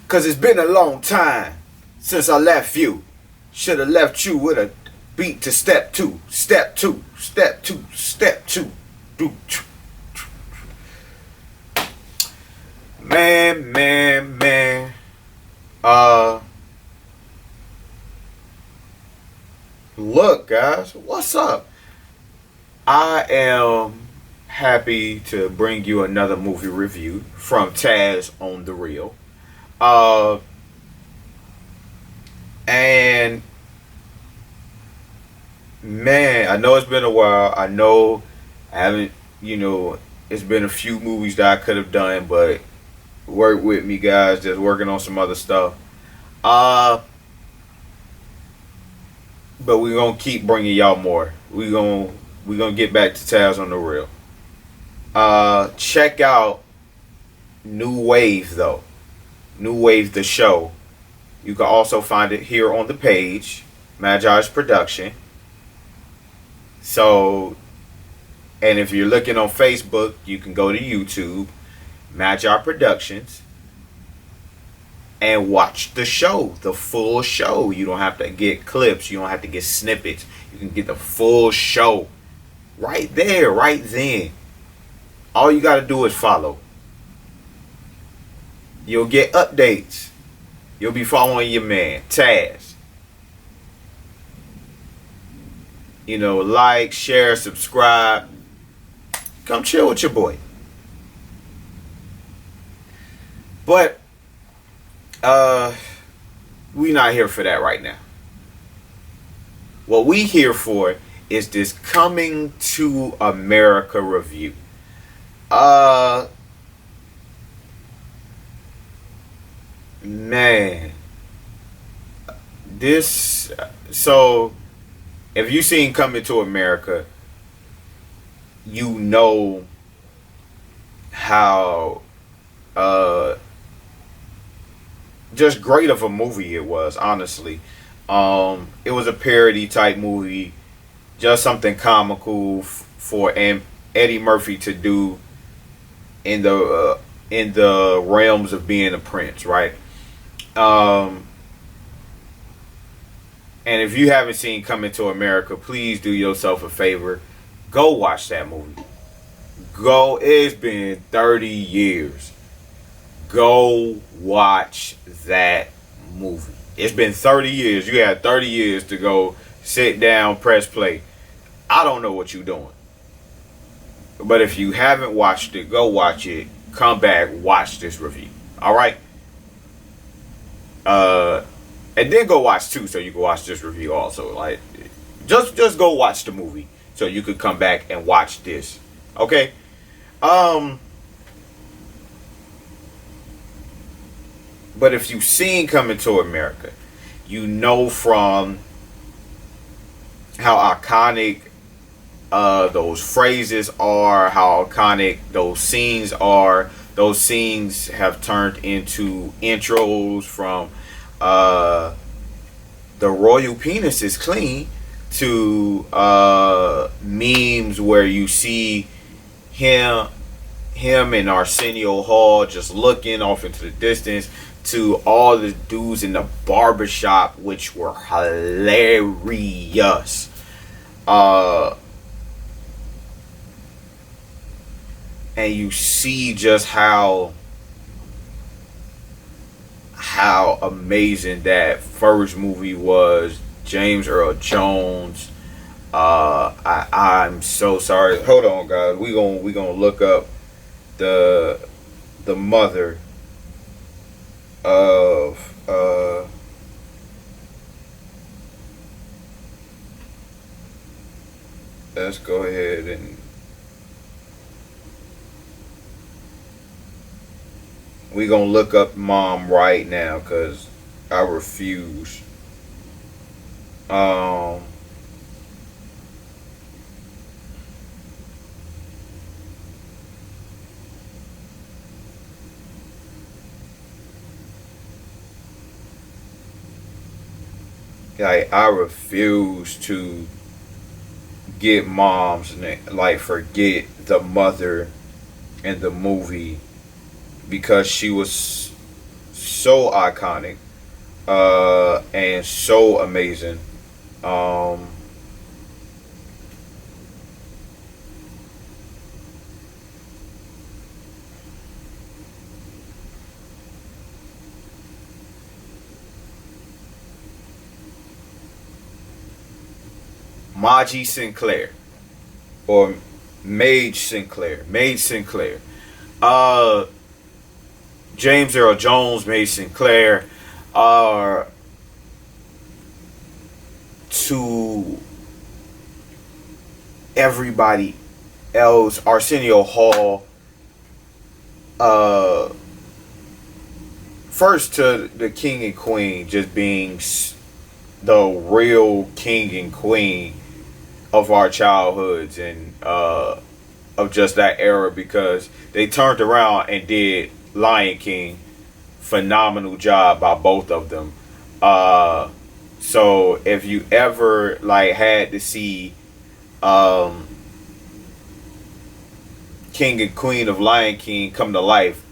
'Cause it's been a long time since I left you. Should have left you with a beat to step two, step two, step two, step two. Man. Look, guys, what's up? I am happy to bring you another movie review from Taz on the Reel. And man, I know it's been a while. I know I haven't, it's been a few movies that I could have done, but work with me, guys. Just working on some other stuff. But we're gonna keep bringing y'all more. We're gonna get back to Taz on the Reel. Check out New Wave though. New Wave the show. You can also find it here on the page, Magi's production. So, and if you're looking on Facebook, you can go to YouTube, Magi Productions, and watch the show, the full show. You don't have to get clips. You don't have to get snippets. You can get the full show right there, right then. All you got to do is follow. You'll get updates. You'll be following your man, Taz. Like, share, subscribe. Come chill with your boy. But we not here for that right now. What we here for is this Coming to America review. Man, so if you seen Coming to America, you know how just great of a movie it was, honestly. It was a parody type movie, just something comical for Eddie Murphy to do in the realms of being a prince, right? And if you haven't seen Coming to America, please do yourself a favor. Go watch that movie. It's been 30 years. Go watch that movie. It's been 30 years. You had 30 years to go sit down, press play. I don't know what you're doing. But if you haven't watched it, go watch it. Come back, watch this review. All right? And then go watch 2 so you can watch this review also. Like, just go watch the movie so you could come back and watch this. Okay? But if you've seen Coming to America, you know from how iconic those phrases are, how iconic those scenes are. Those scenes have turned into intros from The Royal Penis is Clean to memes where you see him and Arsenio Hall just looking off into the distance, to all the dudes in the barbershop, which were hilarious. And you see just how amazing that first movie was. James Earl Jones. I'm so sorry. Hold on, guys. We gonna look up the mother of let's go ahead and we gonna look up mom right now, because I refuse. Like, I refuse to get mom's name, like, forget the mother in the movie, because she was so iconic, and so amazing. Um, Margie Sinclair, or Mage Sinclair. Uh, James Earl Jones, Mage Sinclair, are to everybody else. Arsenio Hall, uh, first to the king and queen, just being the real king and queen of our childhoods, and of just that era, because they turned around and did Lion King. Phenomenal job by both of them. So if you ever like had to see King and Queen of Lion King come to life,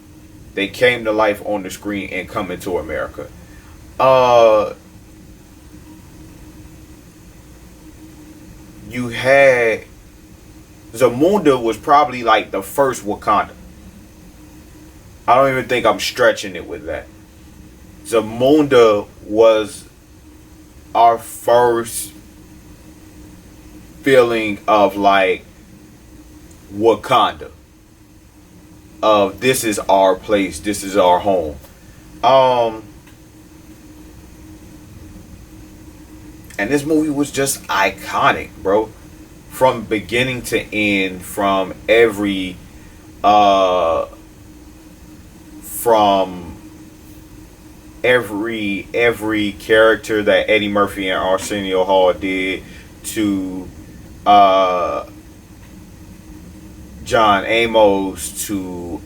they came to life on the screen and Coming to America. You had Zamunda was probably like the first Wakanda. I don't even think I'm stretching it with that. Zamunda was our first feeling of like Wakanda. Of this is our place, this is our home. And this movie was just iconic, bro. From beginning to end, from every character that Eddie Murphy and Arsenio Hall did, to John Amos, to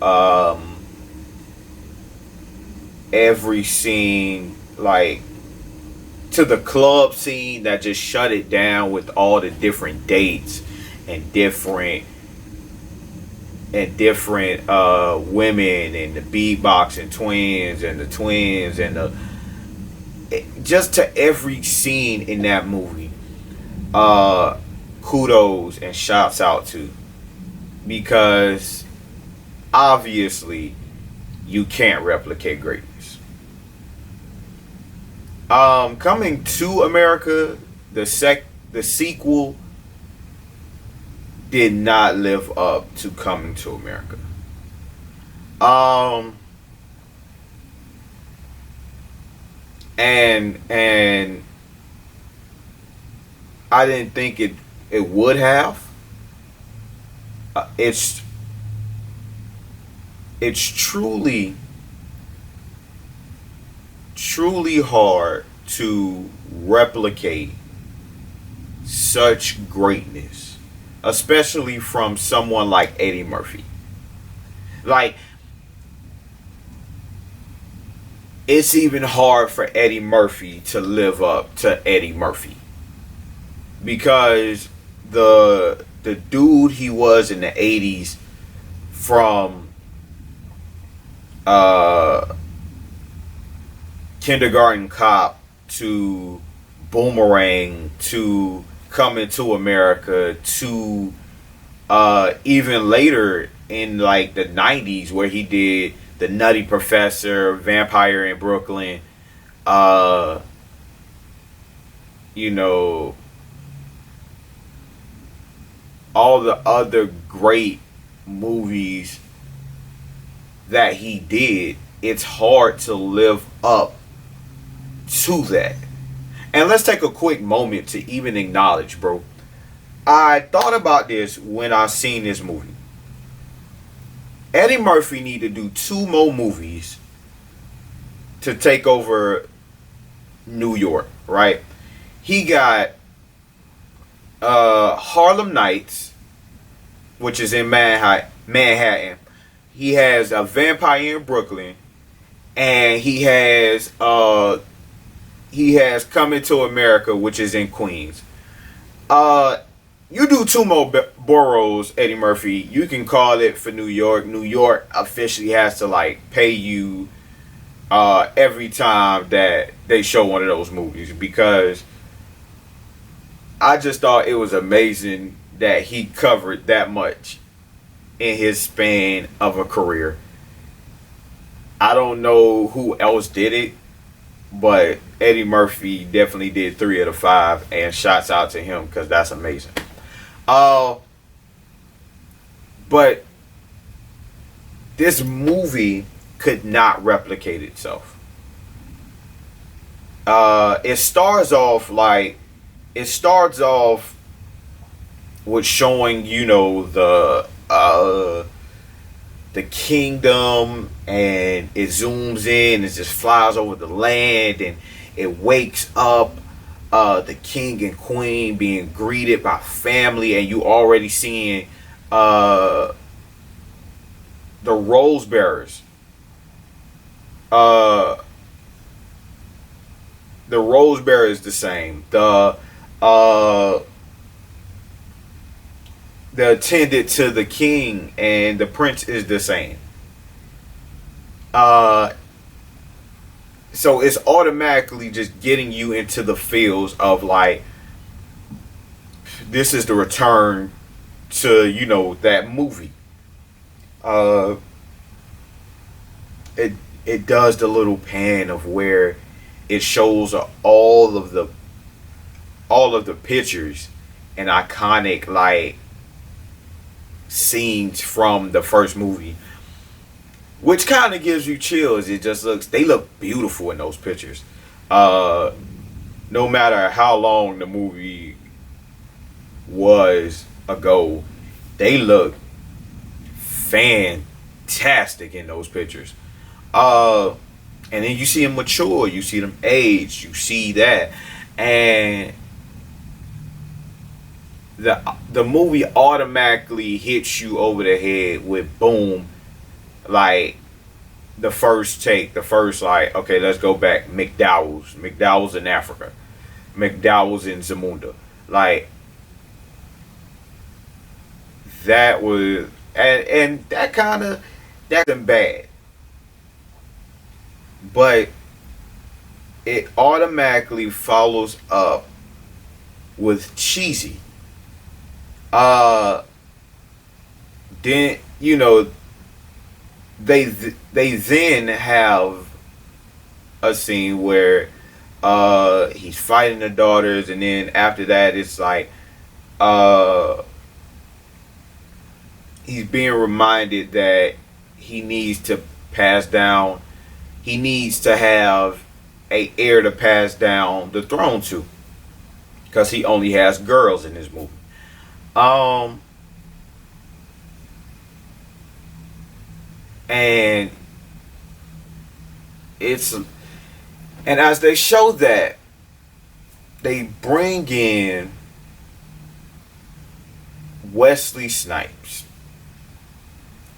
every scene, like to the club scene that just shut it down with all the different dates and different women, and the beatboxing twins and the twins, and just to every scene in that movie, kudos and shouts out to, because obviously you can't replicate greatness. Coming to America, the sequel did not live up to Coming to America. And I didn't think it would have. It's truly hard to replicate such greatness, especially from someone like Eddie Murphy. Like, it's even hard for Eddie Murphy to live up to Eddie Murphy, because the dude he was in the 80s, from Kindergarten Cop to Boomerang to Coming to America to even later in like the 90s, where he did The Nutty Professor, Vampire in Brooklyn, you know, all the other great movies that he did. It's hard to live up to that. And let's take a quick moment to even acknowledge, bro, I thought about this when I seen this movie. Eddie Murphy need to do 2 more movies to take over New York, right? He got Harlem Nights, which is in Manhattan. He has a Vampire in Brooklyn, and he has Coming to America, which is in Queens. You do 2 more boroughs, Eddie Murphy. You can call it for New York. New York officially has to like pay you every time that they show one of those movies, because I just thought it was amazing that he covered that much in his span of a career. I don't know who else did it, but Eddie Murphy definitely did 3 of the 5, and shouts out to him because that's amazing. But this movie could not replicate itself. It starts off with showing, the kingdom, and it zooms in, it just flies over the land, and it wakes up the king and queen being greeted by family, and you already seeing the rose bearers. The rose bearer is the same. The attendant to the king and the prince is the same. So it's automatically just getting you into the feels of like, this is the return to, that movie. It does the little pan of where it shows all of the pictures and iconic like scenes from the first movie, which kind of gives you chills. They look beautiful in those pictures. No matter how long the movie was ago, they look fantastic in those pictures. And then you see them mature, you see them age, you see that, and the movie automatically hits you over the head with boom, like the first take, like, okay, let's go back. McDowell's in Africa, McDowell's in Zamunda, like that was, and that's bad, but it automatically follows up with cheesy. Then they then have a scene where he's fighting the daughters, and then after that it's like he's being reminded that he needs to have a heir to pass down the throne to, because he only has girls in this movie. And as they show that, they bring in Wesley Snipes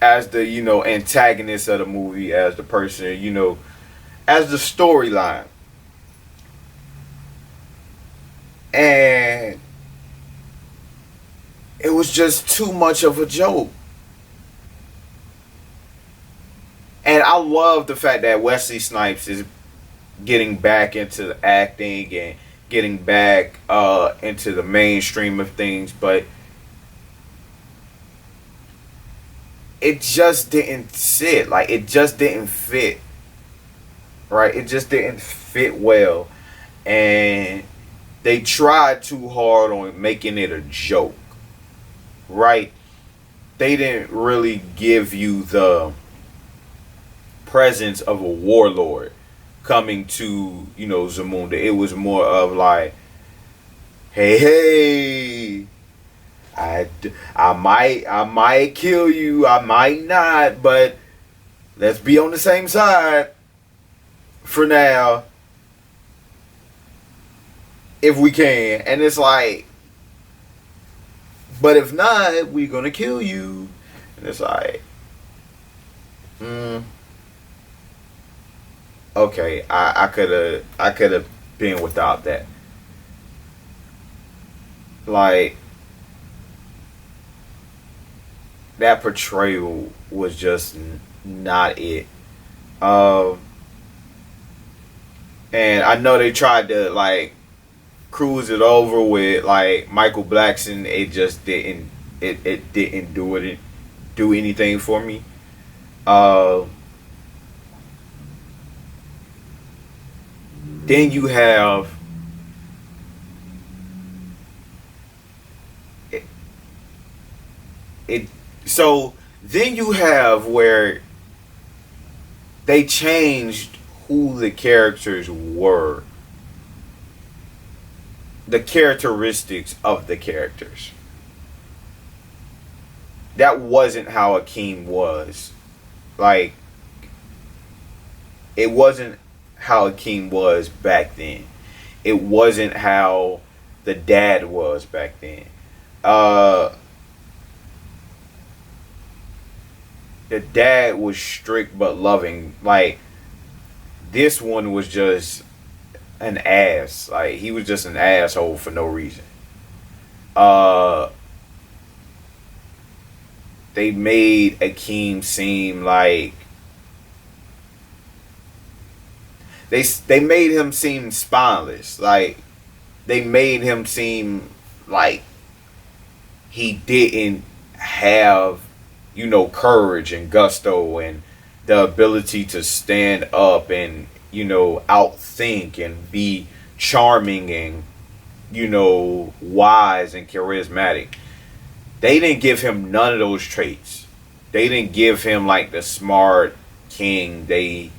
as the antagonist of the movie, as the person, as the storyline. And it was just too much of a joke. And I love the fact that Wesley Snipes is getting back into the acting and getting back into the mainstream of things, but it just didn't sit. Like, it just didn't fit. Right? It just didn't fit well. And they tried too hard on making it a joke. Right? They didn't really give you the presence of a warlord coming to, Zamunda. It was more of like, hey, I might kill you, I might not, but let's be on the same side for now, if we can. And it's like, but if not, we're gonna kill you. And it's like, okay, I could have been without that. Like, that portrayal was just not it. And I know they tried to like cruise it over with like Michael Blackson. It just didn't. It didn't do anything for me. Uh, then you have it, it. So then you have where they changed who the characters were, the characteristics of the characters. That wasn't how Akeem was. Like, it wasn't how Akeem was back then. It wasn't how the dad was back then. The dad was strict but loving. Like, this one was just an ass. Like, he was just an asshole for no reason. They made Akeem seem like they made him seem spineless. Like, they made him seem like he didn't have, courage and gusto and the ability to stand up and, outthink and be charming and, wise and charismatic. They didn't give him none of those traits. They didn't give him like the smart king. They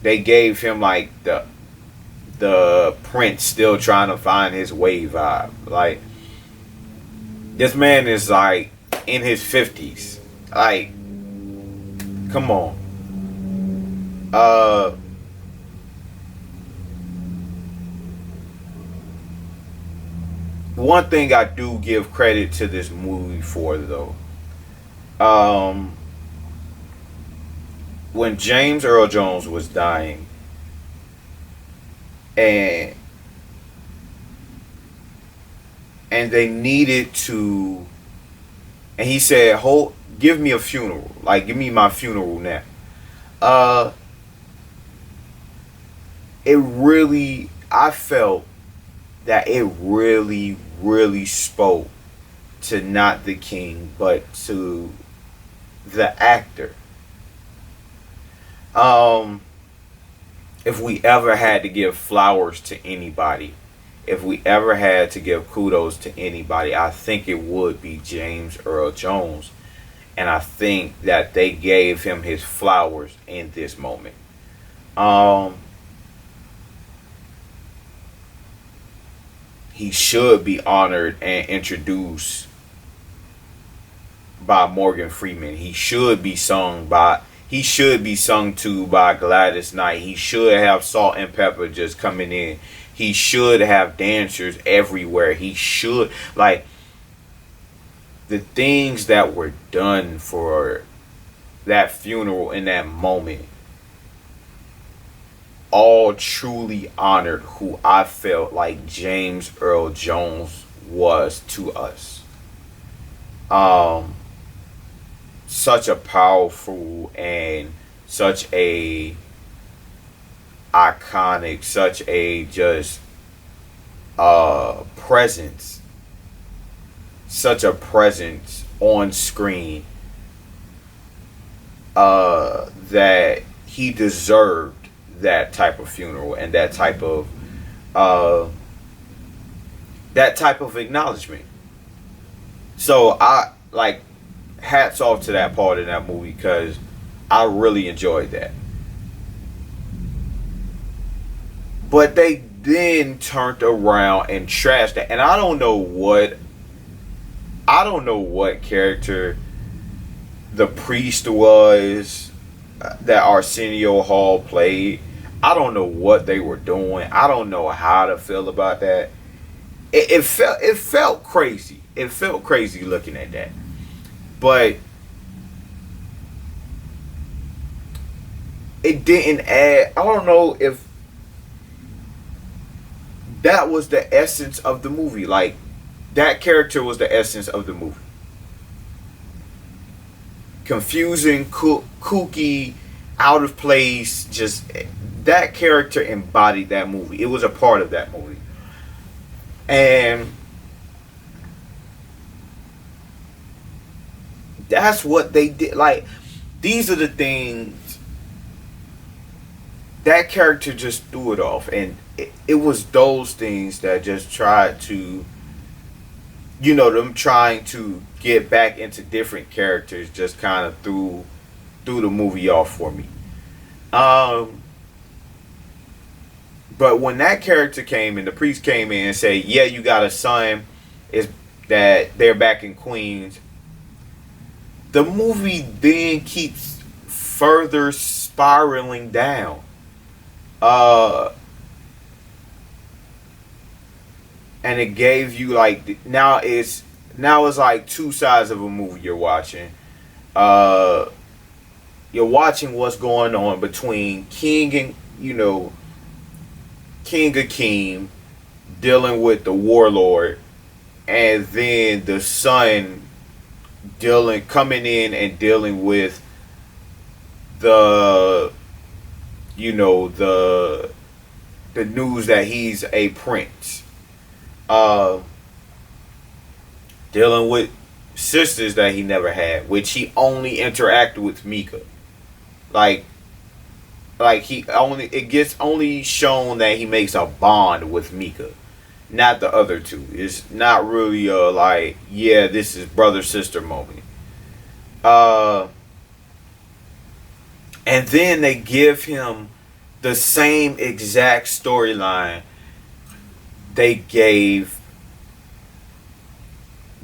gave him like the prince still trying to find his way vibe. Like, this man is like in his 50s. Like, come on. One thing I do give credit to this movie for, though, when James Earl Jones was dying, and they needed to, and he said, "Hold, give me a funeral. Like, give me my funeral now." I felt that it really, really spoke to not the king, but to the actor. If we ever had to give flowers to anybody, if we ever had to give kudos to anybody, I think it would be James Earl Jones. And I think that they gave him his flowers in this moment. He should be honored and introduced by Morgan Freeman. He should be sung to by Gladys Knight. He should have Salt and Pepper just coming in. He should have dancers everywhere. He should, like, the things that were done for that funeral in that moment all truly honored who I felt like James Earl Jones was to us. Such a powerful and such a iconic, such a just presence, such a presence on screen that he deserved that type of funeral and that type of acknowledgement. So I like, hats off to that part in that movie because I really enjoyed that. But they then turned around and trashed that, and I don't know what character the priest was that Arsenio Hall played. I don't know what they were doing. I don't know how to feel about that. It felt crazy. It felt crazy looking at that. But it didn't add. I don't know if that was the essence of the movie. Like, that character was the essence of the movie. Confusing, kooky, out of place. Just that character embodied that movie. It was a part of that movie. And that's what they did. Like, these are the things that character just threw it off. And it was those things that just tried to, them trying to get back into different characters just kind of threw the movie off for me. But when that character came and the priest came in and said, yeah, you got a son, is that they're back in Queens, the movie then keeps further spiraling down. And it gave you like, now it's like two sides of a movie you're watching. You're watching what's going on between King and, King Akeem dealing with the warlord, and then the son coming in and dealing with the news that he's a prince, dealing with sisters that he never had, which he only interacted with Mika. It gets only shown that he makes a bond with Mika, not the other two. It's not really this is brother sister moment. And then they give him the same exact storyline they gave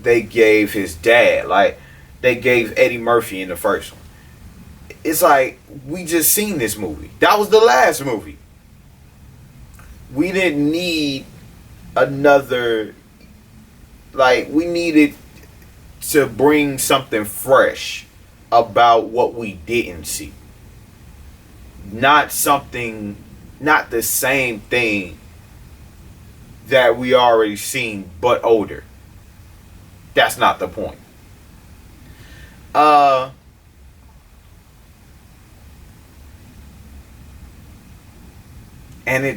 his dad. Like, they gave Eddie Murphy in the first one. It's like, we just seen this movie. That was the last movie. We didn't need another. Like, we needed to bring something fresh about what we didn't see. Not the same thing that we already seen, but older. That's not the point. And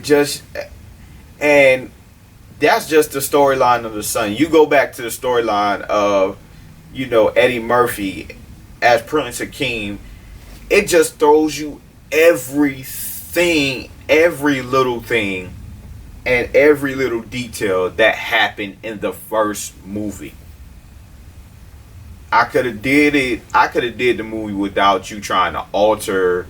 that's just the storyline of the son. You go back to the storyline of, Eddie Murphy as Prince Akeem. It just throws you everything, every little thing, and every little detail that happened in the first movie. I could have did the movie without you trying to alter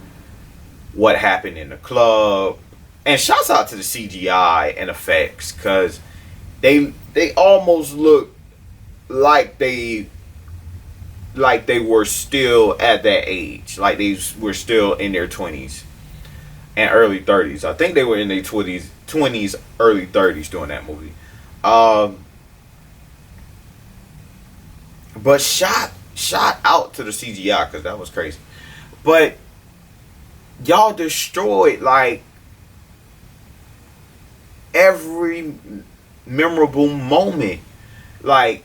what happened in the club. And shouts out to the CGI and effects, because they almost look like they were still at that age, like they were still in their 20s and early 30s. I think they were in their 20s, early 30s during that movie. But shot out to the CGI, because that was crazy. But y'all destroyed like every memorable moment. Like,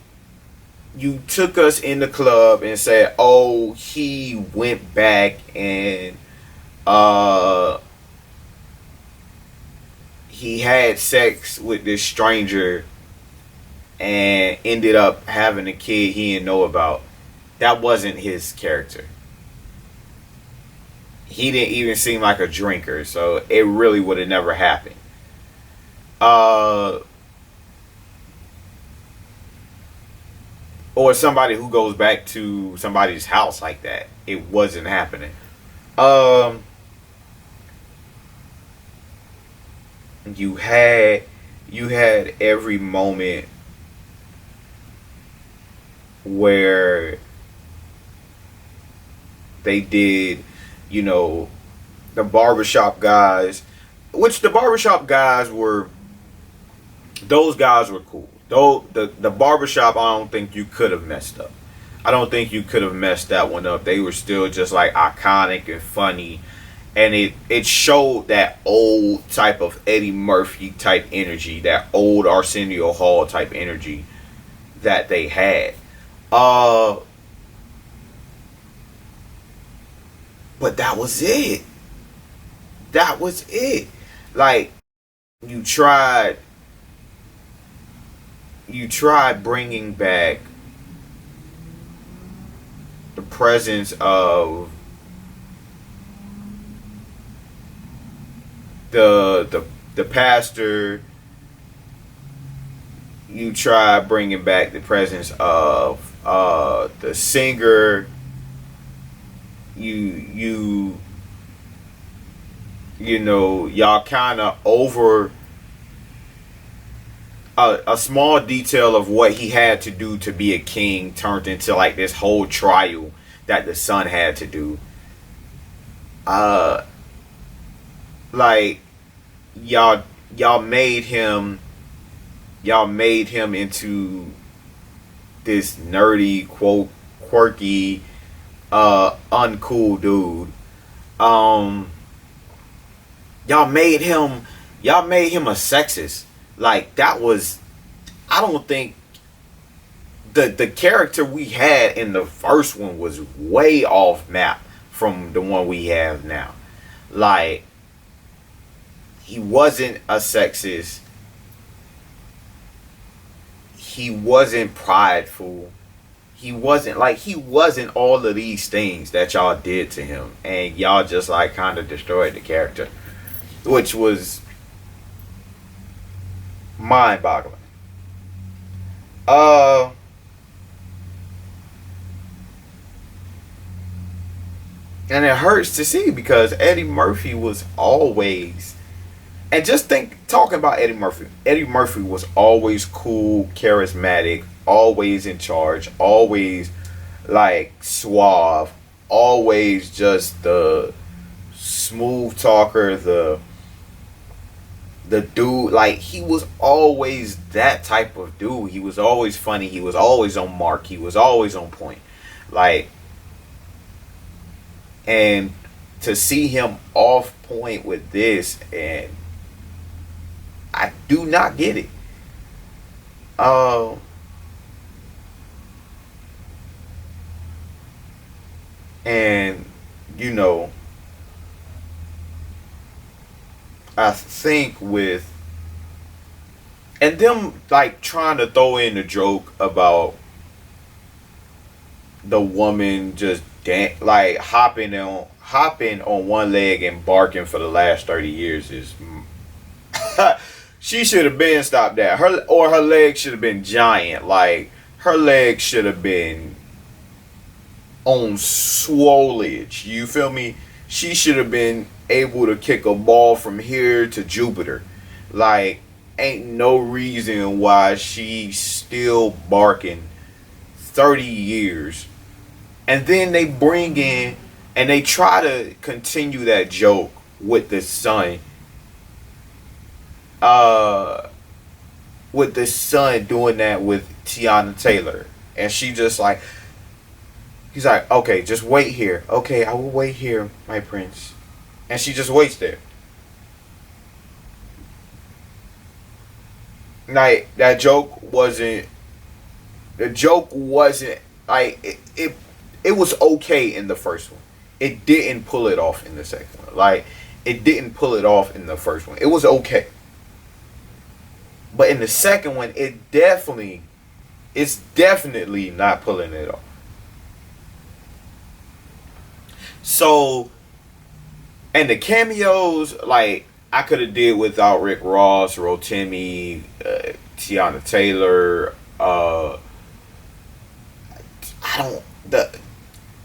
you took us in the club and said, oh, he went back and he had sex with this stranger and ended up having a kid he didn't know about. That wasn't his character. He didn't even seem like a drinker, so it really would have never happened. Or somebody who goes back to somebody's house like that. It wasn't happening. You had every moment where they did, the barbershop guys, which the barbershop guys were, those guys were cool. Though the barbershop, I don't think you could have messed up. I don't think you could have messed that one up. They were still just like iconic and funny. And it showed that old type of Eddie Murphy type energy, that old Arsenio Hall type energy that they had. But that was it. That was it. Like, you tried bringing back the presence of the pastor. You tried bringing back the presence of the singer. You know, y'all kind of over a small detail of what he had to do to be a king turned into like this whole trial that the son had to do. Like, y'all made him into this nerdy, quote, quirky, uncool dude. Y'all made him a sexist. Like, that was, I don't think the character we had in the first one was way off map from the one we have now. Like, he wasn't a sexist. He wasn't prideful. He wasn't all of these things that y'all did to him, and y'all just like kind of destroyed the character, which was mind-boggling. And it hurts to see because Eddie Murphy was always, and just think, talking about Eddie Murphy. Eddie Murphy was always cool, charismatic, always in charge, always like suave, always just the smooth talker, the dude. Like, he was always that type of dude. He was always funny. He was always on mark. He was always on point. Like, and to see him off point with this, and I do not get it. And you know, I think with, and them like trying to throw in a joke about the woman just like hopping on one leg and barking for the last 30 years is she should have been stopped that. Her legs should have been giant. Like, her legs should have been on swollage. You feel me? She should have been able to kick a ball from here to Jupiter. Like, ain't no reason why she's still barking 30 years. And then they bring in and they try to continue that joke with the son. With the son doing that with Tiana Taylor. And she just like, he's like, okay, just wait here. Okay, I will wait here, my prince. And she just waits there. Like, that joke wasn't, like, it was okay in the first one. It didn't pull it off in the second one. Like, it didn't pull it off in the first one. It was okay. But in the second one, it's definitely not pulling it off. So, and the cameos, like, I could have did without Rick Ross, Rotimi, Tiana Taylor,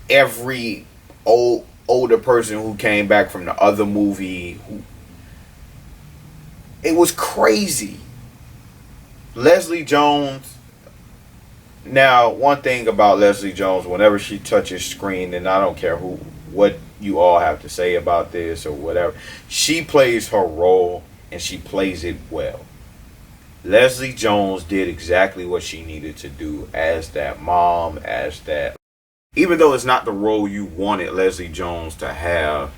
every older person who came back from the other movie. It was crazy. Leslie Jones. Now, one thing about Leslie Jones, whenever she touches screen, and I don't care what you all have to say about this or whatever, she plays her role and she plays it well. Leslie Jones did exactly what she needed to do as that mom, as that, even though it's not the role you wanted Leslie Jones to have,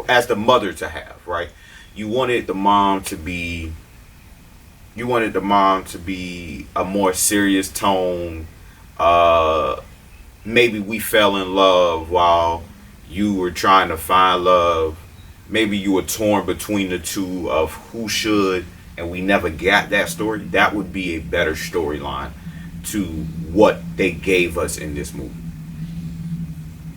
as the mother to have, right? You wanted the mom to be a more serious tone. Maybe we fell in love while you were trying to find love. Maybe you were torn between the two of who should, and we never got that story. That would be a better storyline to what they gave us in this movie.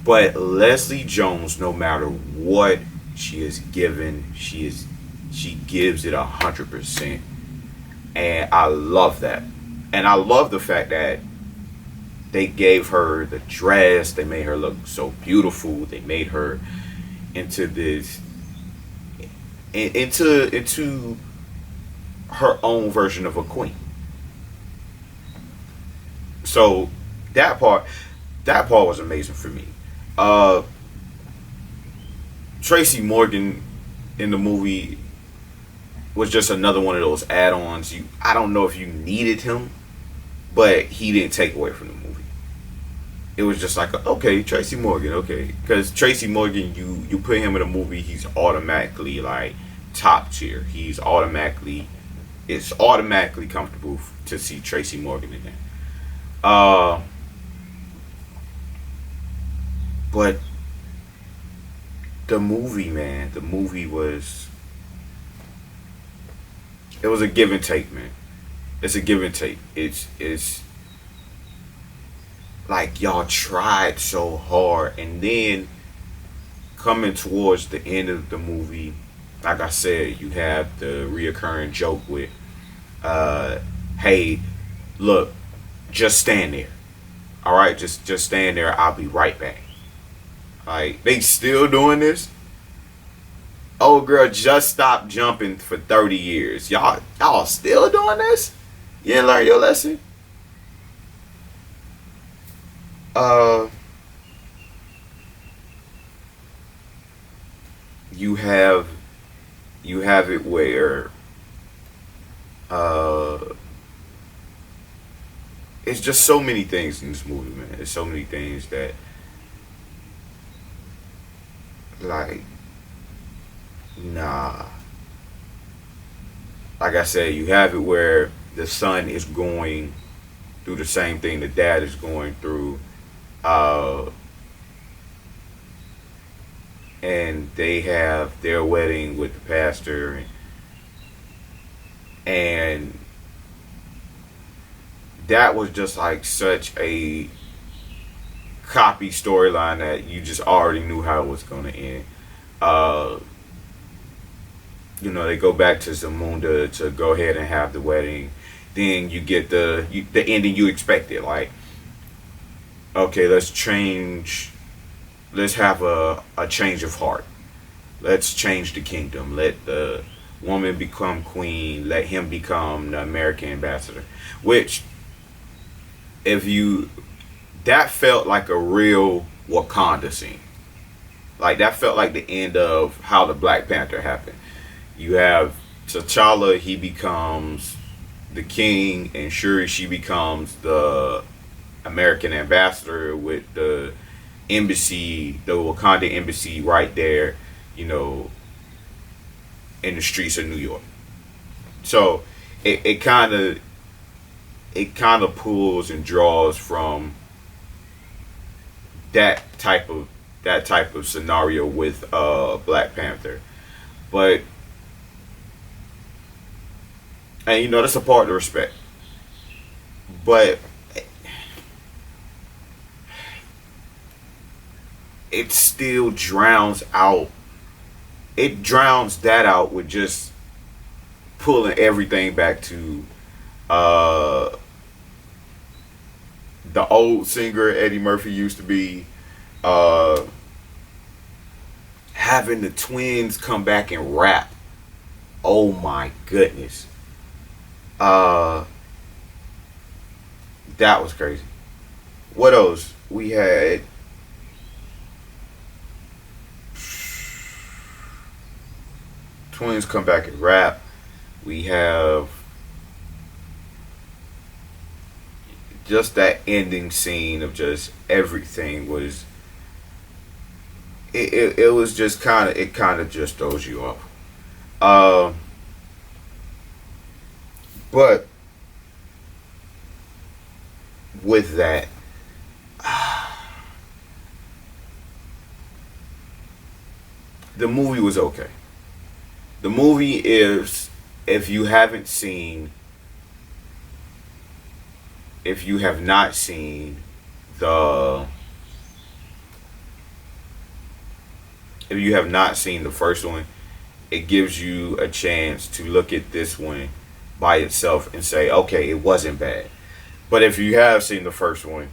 But Leslie Jones, no matter what she is given, she gives it 100%, and I love that. And I love the fact that they gave her the dress. They made her look so beautiful. They made her into this, into her own version of a queen. So that part was amazing for me. Tracy Morgan in the movie was just another one of those add-ons. I don't know if you needed him, but he didn't take away from the movie. It was just like, okay, Tracy Morgan, okay. Because Tracy Morgan, you put him in a movie, he's automatically like top tier. It's automatically comfortable to see Tracy Morgan in there. But the movie, man, it was a give and take, man. It's a give and take. It's like y'all tried so hard, and then coming towards the end of the movie, like I said, you have the reoccurring joke with, hey, look, just stand there. All right, just stand there. I'll be right back. Like, they still doing this? Oh, girl, just stop jumping for 30 years. Y'all still doing this? You didn't learn your lesson? You have it where it's just so many things in this movie, man. There's so many things that, like, nah. Like I said, you have it where the son is going through the same thing the dad is going through, and they have their wedding with the pastor, and that was just like such a copy storyline that you just already knew how it was going to end. They go back to Zamunda to go ahead and have the wedding. Then you get the ending you expected. Like, okay, let's have a change of heart. Let's change the kingdom. Let the woman become queen. Let him become the American ambassador. Which, that felt like a real Wakanda scene. Like, that felt like the end of how the Black Panther happened. You have T'Challa, he becomes the king, and Shuri, she becomes the American ambassador with the embassy, the Wakanda embassy right there, in the streets of New York. So it kind of pulls and draws from that type of scenario with Black Panther. But, and that's a part to respect. But it still drowns that out with just pulling everything back to the old singer Eddie Murphy used to be, having the twins come back and rap. Oh my goodness. That was crazy. What else? We had twins come back and rap. We have just that ending scene of just everything was, it was just kind of just throws you off. But with that, the movie was okay. The movie is, if you have not seen the first one, it gives you a chance to look at this one by itself and say, okay, it wasn't bad. But if you have seen the first one,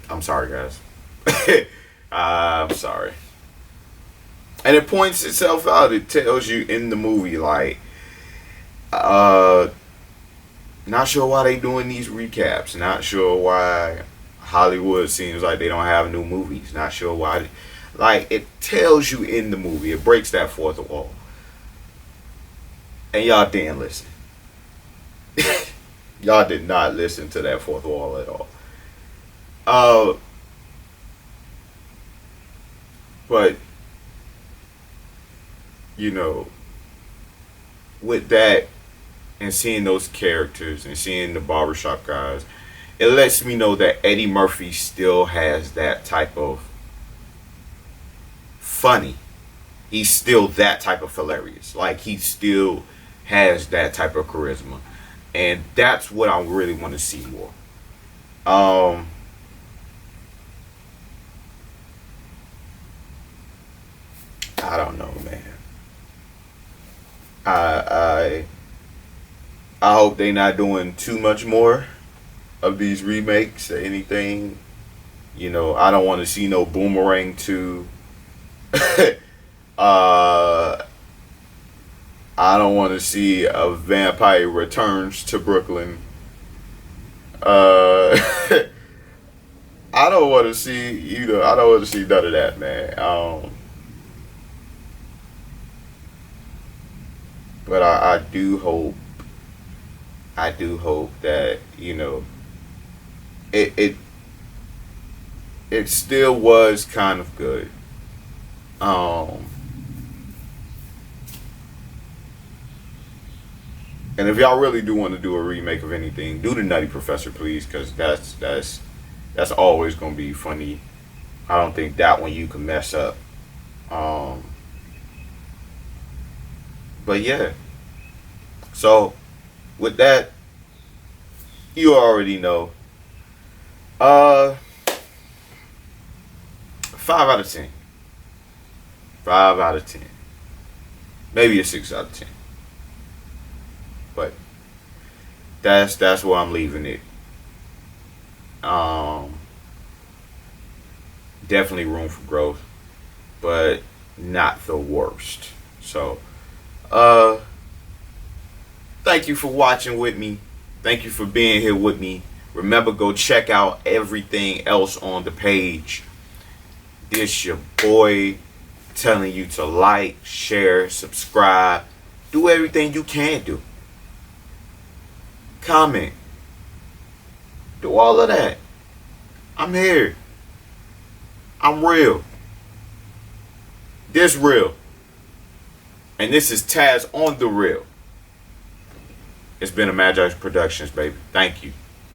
I'm sorry, guys. I'm sorry. And it points itself out. It tells you in the movie, like, not sure why they doing these recaps. Not sure why Hollywood seems like they don't have new movies. Not sure why. Like, it tells you in the movie. It breaks that fourth wall. And y'all didn't listen. Y'all did not listen to that fourth wall at all. But, you know, with that and seeing those characters and seeing the barbershop guys, it lets me know that Eddie Murphy still has that type of funny. He's still that type of hilarious. Like, he still has that type of charisma. And that's what I really want to see more. I don't know, man. I hope they not doing too much more of these remakes or anything. You know, I don't want to see no Boomerang 2. I don't want to see a Vampire Returns to Brooklyn. I don't want to see either. I don't want to see none of that, man. But I do hope that, you know, it still was kind of good. And if y'all really do want to do a remake of anything, do the Nutty Professor, please, because that's always gonna be funny. I don't think that one you can mess up. But yeah. So with that, you already know. 5 out of 10. 5 out of 10. Maybe a 6 out of 10. But that's where I'm leaving it. Definitely room for growth, but not the worst. So, thank you for watching with me. Thank you for being here with me. Remember, go check out everything else on the page. This your boy telling you to like, share, subscribe. Do everything you can do. Comment. Do all of that. I'm here. I'm real. This real. And this is Taz on the Real. It's been a Magi's Productions, baby. Thank you.